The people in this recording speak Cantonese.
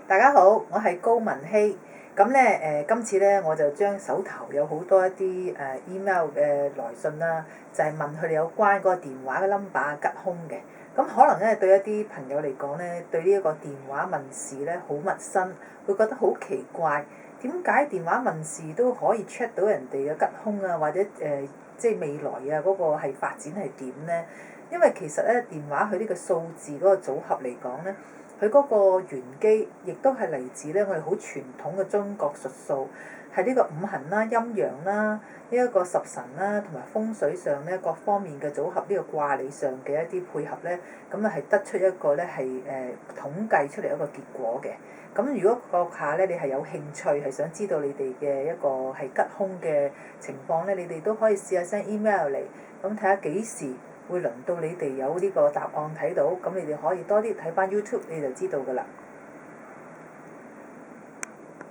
大家好，我係高文希。咁咧今次咧我就將手頭有好多一啲email 嘅來信啦，就係問佢哋有關嗰個電話嘅 number 吉凶嘅。咁可能咧對一啲朋友嚟講咧，對呢一個電話問事咧好陌生，會覺得好奇怪，點解電話問事都可以 check 到人哋嘅吉凶啊，或者即係未來啊嗰個係發展係點咧？因為其實咧電話佢呢個數字嗰個組合嚟講咧。佢嗰個玄機亦都係嚟自咧，我哋好傳統嘅中國術數，係呢個五行啦、陰陽啦、呢一個十神啦，同埋風水上咧各方面嘅組合，呢個卦理上嘅一啲配合咧，咁啊係得出一個咧係統計出嚟一個結果嘅。咁如果閣下咧你係有興趣係想知道你哋嘅一個係吉凶嘅情況咧，你哋都可以試下 send email 嚟，咁睇下幾時會輪到你哋有呢個答案睇到，咁你哋可以多啲睇翻 YouTube，你就知道㗎啦。